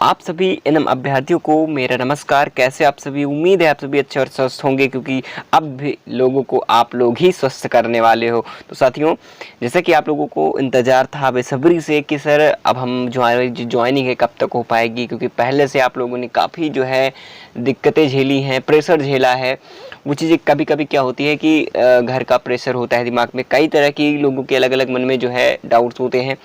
आप सभी एनएम अभ्यर्थियों को मेरा नमस्कार। कैसे आप सभी? उम्मीद है आप सभी अच्छे और स्वस्थ होंगे, क्योंकि अब भी लोगों को आप लोग ही स्वस्थ करने वाले हो। तो साथियों, जैसा कि आप लोगों को इंतज़ार था बेसब्री से कि सर अब हम ज्वाइनिंग है कब तक हो पाएगी, क्योंकि पहले से आप लोगों ने काफ़ी जो है दिक्कतें झेली हैं, प्रेशर झेला है। वो चीज़ें कभी कभी क्या होती है कि घर का प्रेशर होता है, दिमाग में कई तरह की लोगों के अलग अलग मन में जो है डाउट्स होते हैं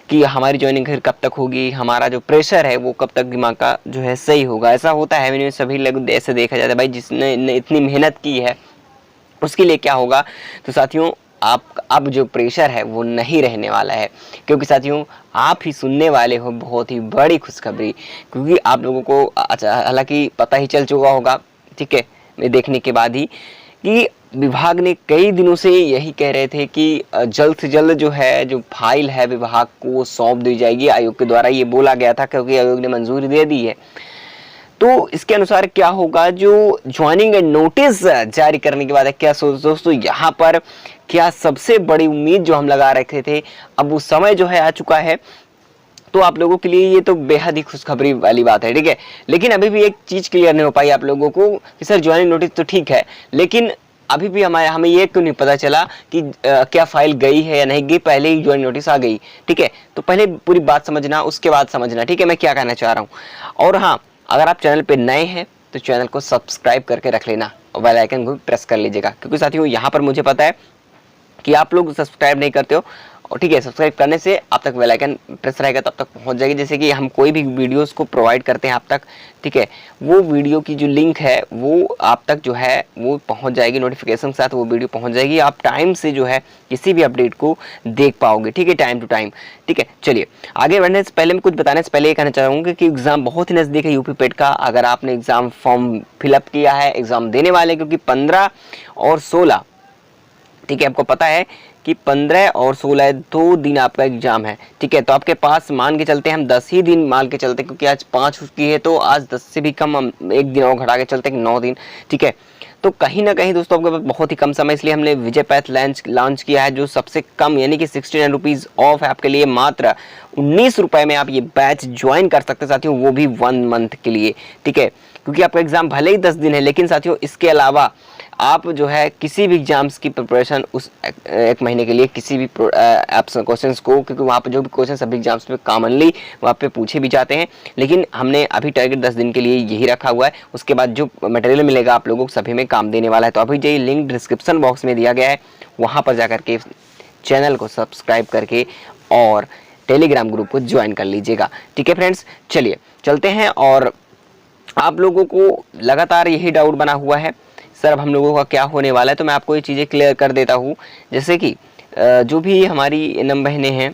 कि हमारी ज्वाइनिंग फिर कब तक होगी, हमारा जो प्रेशर है वो कब तक दिमाग का जो है सही होगा। ऐसा होता है मैंने सभी लोग ऐसे देखा जाता है, भाई जिसने इतनी मेहनत की है उसके लिए क्या होगा। तो साथियों, आप अब जो प्रेशर है वो नहीं रहने वाला है, क्योंकि साथियों आप ही सुनने वाले हो बहुत ही बड़ी खुशखबरी। क्योंकि आप लोगों को हालांकि पता ही चल चुका होगा, ठीक है, मैं देखने के बाद ही, कि विभाग ने कई दिनों से यही कह रहे थे कि जल्द से जल्द जो है जो फाइल है विभाग को सौंप दी जाएगी। आयोग के द्वारा ये बोला गया था, क्योंकि आयोग ने मंजूरी दे दी है। तो इसके अनुसार क्या होगा, जो ज्वाइनिंग नोटिस जारी करने के बाद है, क्या दोस्तों यहाँ पर क्या सबसे बड़ी उम्मीद जो हम लगा रखे थे, अब वो समय जो है आ चुका है। तो आप लोगों के लिए ये तो बेहद ही खुशखबरी वाली बात है, ठीक है। लेकिन अभी भी एक चीज क्लियर नहीं हो पाई आप लोगों को कि सर ज्वाइनिंग नोटिस तो ठीक है, लेकिन अभी भी हमें ये क्यों नहीं पता चला कि क्या फाइल गई है या नहीं गई, पहले ही ज्वाइनिंग नोटिस आ गई, ठीक है। तो पहले पूरी बात समझना, उसके बाद समझना, ठीक है, मैं क्या कहना चाह रहा हूँ। और हाँ, अगर आप चैनल पे नए हैं तो चैनल को सब्सक्राइब करके रख लेना और बेल आइकन को भी प्रेस कर लीजिएगा, क्योंकि साथियों यहाँ पर मुझे पता है कि आप लोग सब्सक्राइब नहीं करते हो, और ठीक है, सब्सक्राइब करने से आप तक बेल आइकन प्रेस रहेगा तब तक पहुंच जाएगी। जैसे कि हम कोई भी वीडियोस को प्रोवाइड करते हैं आप तक, ठीक है, वो वीडियो की जो लिंक है वो आप तक जो है वो पहुंच जाएगी, नोटिफिकेशन के साथ वो वीडियो पहुंच जाएगी। आप टाइम से जो है किसी भी अपडेट को देख पाओगे, ठीक है, टाइम टू टाइम, ठीक है। चलिए आगे बढ़ने से पहले, मैं कुछ बताने से पहले ये कहना चाहूँगा कि एग्जाम बहुत ही नज़दीक है यूपी पेट का। अगर आपने एग्जाम फॉर्म फिलअप किया है, एग्जाम देने वाले, क्योंकि 15 और 16, ठीक है, आपको पता है कि 15 और 16 2 दिन आपका एग्जाम है, ठीक है। तो आपके पास मान के चलते हैं हम 10 ही दिन मान के चलते हैं, क्योंकि आज 5 की है, तो आज 10 से भी कम हम एक दिन और घटा के चलते हैं, 9 दिन, ठीक है। तो कहीं ना कहीं दोस्तों आपके पास बहुत ही कम समय, इसलिए हमने विजय पैथ लॉन्च किया है, जो सबसे कम यानी कि 69 रुपीज़ ऑफ है आपके लिए। मात्र 19 रुपये में आप ये बैच ज्वाइन कर सकते हैं साथियों, वो भी 1 मंथ के लिए, ठीक है। क्योंकि आपका एग्जाम भले ही 10 दिन है, लेकिन साथियों इसके अलावा आप जो है किसी भी एग्जाम्स की प्रिपरेशन उस एक महीने के लिए किसी भी क्वेश्चंस को, क्योंकि वहाँ पे जो भी क्वेश्चन सभी एग्जाम्स में कॉमनली वहाँ पे पूछे भी जाते हैं, लेकिन हमने अभी टारगेट 10 दिन के लिए यही रखा हुआ है। उसके बाद जो मटेरियल मिलेगा आप लोगों को सभी में काम देने वाला है। तो अभी जो लिंक डिस्क्रिप्शन बॉक्स में दिया गया है, वहाँ पर जाकर के चैनल को सब्सक्राइब करके और टेलीग्राम ग्रुप को ज्वाइन कर लीजिएगा, ठीक है फ्रेंड्स। चलिए चलते हैं, और आप लोगों को लगातार यही डाउट बना हुआ है, सर अब हम लोगों का क्या होने वाला है। तो मैं आपको ये चीज़ें क्लियर कर देता हूँ। जैसे कि जो भी हमारी एनएम बहनें हैं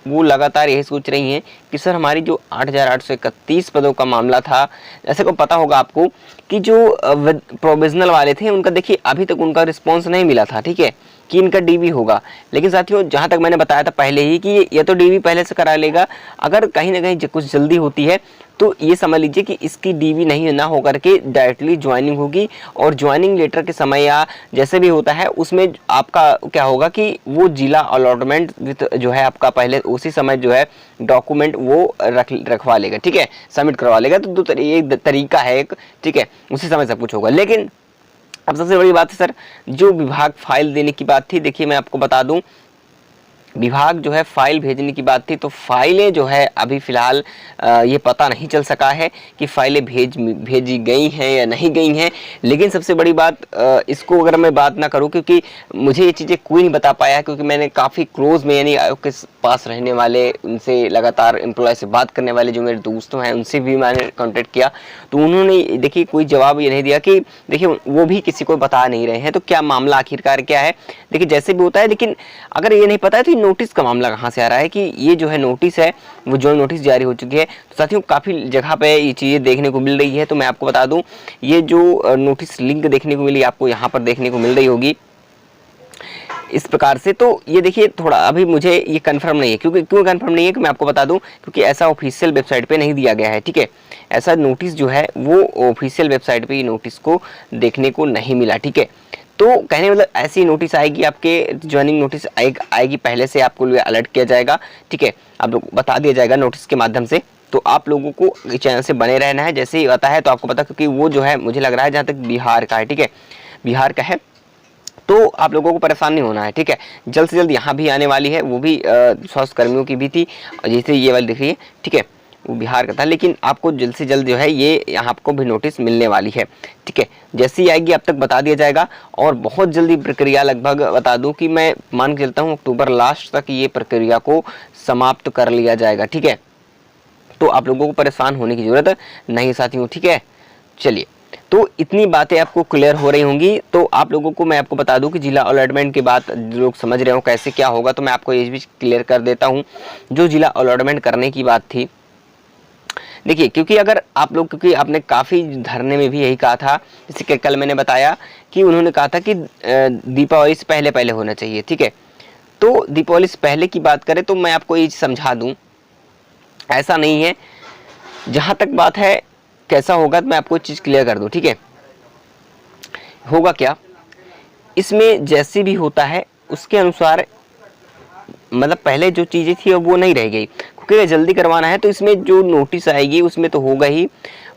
वो लगातार यही सोच रही हैं कि सर हमारी जो 8,831 पदों का मामला था, जैसे को पता होगा आपको कि जो प्रोविजनल वाले थे उनका देखिए अभी तक उनका रिस्पॉन्स नहीं मिला था, ठीक है, कि इनका डीवी होगा। लेकिन साथियों जहाँ तक मैंने बताया था पहले ही कि ये तो डीवी पहले से करा लेगा, अगर कहीं ना कहीं कुछ जल्दी होती है तो ये समझ लीजिए कि इसकी डीवी नहीं ना होकर के डायरेक्टली ज्वाइनिंग होगी, और ज्वाइनिंग लेटर के समय या जैसे भी होता है उसमें आपका क्या होगा कि वो जिला अलॉटमेंट विथ जो है आपका पहले उसी समय जो है डॉक्यूमेंट वो रखवा लेगा, ठीक है, सबमिट करवा लेगा। तो एक तरीका है एक, ठीक है, उसी समय सब कुछ होगा। लेकिन अब सबसे बड़ी बात है सर, जो विभाग फाइल देने की बात थी, देखिए मैं आपको बता दूं, विभाग जो है फाइल भेजने की बात थी, तो फाइलें जो है अभी फ़िलहाल ये पता नहीं चल सका है कि फाइलें भेजी गई हैं या नहीं गई हैं। लेकिन सबसे बड़ी बात, इसको अगर मैं बात ना करूं, क्योंकि मुझे ये चीज़ें कोई नहीं बता पाया, क्योंकि मैंने काफ़ी क्लोज में यानी आयोग के पास रहने वाले, उनसे लगातार एम्प्लॉय से बात करने वाले जो मेरे दोस्तों हैं उनसे भी मैंने कॉन्टेक्ट किया, तो उन्होंने देखिए कोई जवाब ये नहीं दिया कि देखिए वो भी किसी को बता नहीं रहे हैं तो क्या मामला आखिरकार क्या है। देखिए जैसे भी होता है, लेकिन अगर ये नहीं पता है तो नोटिस का मामला कहाँ से आ रहा है कि ये जो है नोटिस है वो जो नोटिस जारी हो चुकी है। तो साथियों काफ़ी जगह पे ये चीज़ें देखने को मिल रही है। तो मैं आपको बता दूं, ये जो नोटिस लिंक देखने को मिली आपको यहाँ पर देखने को मिल रही होगी इस प्रकार से। तो ये देखिए थोड़ा अभी मुझे ये कंफर्म नहीं है, क्योंकि क्यों कंफर्म नहीं है कि मैं आपको बता दूं, क्योंकि ऐसा ऑफिशियल वेबसाइट पे नहीं दिया गया है, ठीक है। ऐसा नोटिस जो है वो ऑफिशियल वेबसाइट पे नोटिस को देखने को नहीं मिला, ठीक है। तो कहने मतलब ऐसी नोटिस आएगी, आपके ज्वाइनिंग नोटिस आएगी पहले से आपको अलर्ट किया जाएगा, ठीक है, आप लोग बता दिया जाएगा नोटिस के माध्यम से। तो आप लोगों को चैनल से बने रहना है। जैसे ही आता है तो आपको पता, क्योंकि वो जो है मुझे लग रहा है जहाँ तक बिहार का है, ठीक है, बिहार का है, तो आप लोगों को परेशान नहीं होना है, ठीक है। जल्द से जल्द यहाँ भी आने वाली है, वो भी स्वास्थ्य कर्मियों की भी थी, जैसे ये वाली दिख रही है, ठीक है, वो बिहार का था, लेकिन आपको जल्द से जल्द जो है ये यहाँ आपको भी नोटिस मिलने वाली है, ठीक है। जैसे ही आएगी अब तक बता दिया जाएगा, और बहुत जल्दी प्रक्रिया, लगभग बता दूं कि मैं मान के चलता हूँ अक्टूबर लास्ट तक ये प्रक्रिया को समाप्त कर लिया जाएगा, ठीक है। तो आप लोगों को परेशान होने की जरूरत नहीं साथियों, ठीक है। चलिए, तो इतनी बातें आपको क्लियर हो रही होंगी। तो आप लोगों को मैं आपको बता दूं कि जिला अलॉटमेंट के बाद लोग समझ रहे हो कैसे क्या होगा, तो मैं आपको ये भी क्लियर कर देता हूं। जो जिला अलॉटमेंट करने की बात थी, देखिए, क्योंकि अगर आप लोग, क्योंकि आपने काफ़ी धरने में भी यही कहा था, जैसे कि कल मैंने बताया कि उन्होंने कहा था कि दीपावली से पहले पहले होना चाहिए, ठीक है। तो दीपावली से पहले की बात करें तो मैं आपको ये समझा दूं, ऐसा नहीं है। जहां तक बात है कैसा होगा, तो मैं आपको चीज़ क्लियर कर दूं, ठीक है। होगा क्या, इसमें जैसे भी होता है उसके अनुसार, मतलब पहले जो चीज़ें थी अब वो नहीं रह गई, क्योंकि जल्दी करवाना है तो इसमें जो नोटिस आएगी उसमें तो होगा ही,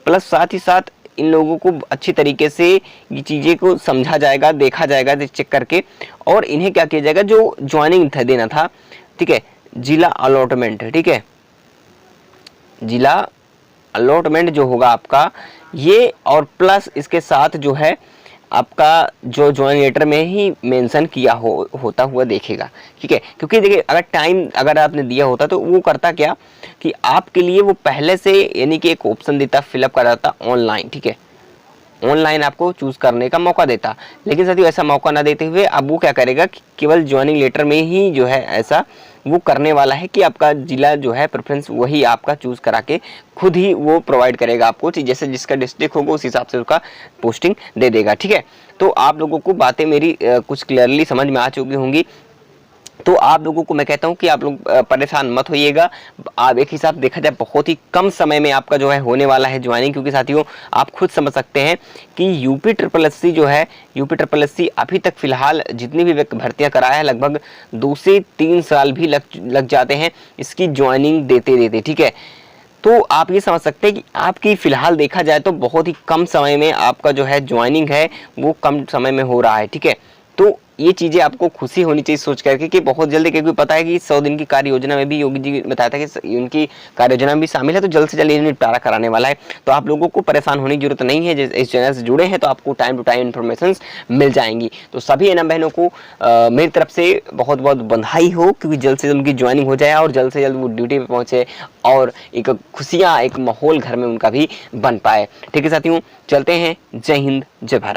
प्लस साथ ही साथ इन लोगों को अच्छी तरीके से ये चीज़ें को समझा जाएगा, देखा जाएगा चेक करके, और इन्हें क्या किया जाएगा, जो ज्वाइनिंग था देना था, ठीक है, जिला अलॉटमेंट, ठीक है, जिला अलॉटमेंट जो होगा आपका ये, और प्लस इसके साथ जो है आपका जो ज्वाइन लेटर में ही मेंशन किया होता हुआ देखेगा, ठीक है। क्योंकि देखिए, अगर टाइम अगर आपने दिया होता तो वो करता क्या कि आपके लिए वो पहले से, यानी कि एक ऑप्शन देता, फिलअप कराता ऑनलाइन, ठीक है, ऑनलाइन आपको चूज करने का मौका देता। लेकिन साथियों ऐसा मौका ना देते हुए अब वो क्या करेगा कि केवल ज्वाइनिंग लेटर में ही जो है ऐसा वो करने वाला है कि आपका जिला जो है प्रेफरेंस वही आपका चूज करा के खुद ही वो प्रोवाइड करेगा आपको, जैसे जिसका डिस्ट्रिक्ट होगा उस हिसाब से उसका पोस्टिंग दे देगा, ठीक है। तो आप लोगों को बातें मेरी कुछ क्लियरली समझ में आ चुकी होंगी। तो आप लोगों को मैं कहता हूं कि आप लोग परेशान मत होइएगा। आप एक हिसाब देखा जाए बहुत ही कम समय में आपका जो है होने वाला है ज्वाइनिंग, क्योंकि साथियों आप खुद समझ सकते हैं कि यूपी ट्रिपल एससी जो है, यूपी ट्रिपल एससी अभी तक फिलहाल जितनी भी भर्तियां कराया है लगभग 2 से 3 साल भी लग जाते हैं इसकी ज्वाइनिंग देते देते, ठीक है। तो आप ये समझ सकते हैं कि आपकी फिलहाल देखा जाए तो बहुत ही कम समय में आपका जो है ज्वाइनिंग है वो कम समय में हो रहा है, ठीक है। तो ये चीज़ें आपको खुशी होनी चाहिए सोच करके कि बहुत जल्दी, क्योंकि पता है कि 100 दिन की कार्य योजना में भी योगी जी बताया था कि उनकी कार्य योजना में भी शामिल है, तो जल्द से जल्द ये निपटारा कराने वाला है। तो आप लोगों को परेशान होने की जरूरत नहीं है। इस चैनल से जुड़े हैं तो आपको टाइम टू टाइम इन्फॉर्मेशन मिल जाएंगी। तो सभी एनएम बहनों को मेरी तरफ से बहुत बहुत बधाई हो, क्योंकि जल्द से जल्द उनकी ज्वाइनिंग हो जाए और जल्द से जल्द वो ड्यूटी पर पहुँचे और एक खुशियाँ, एक माहौल घर में उनका भी बन पाए, ठीक है साथियों। चलते हैं, जय हिंद, जय भारत।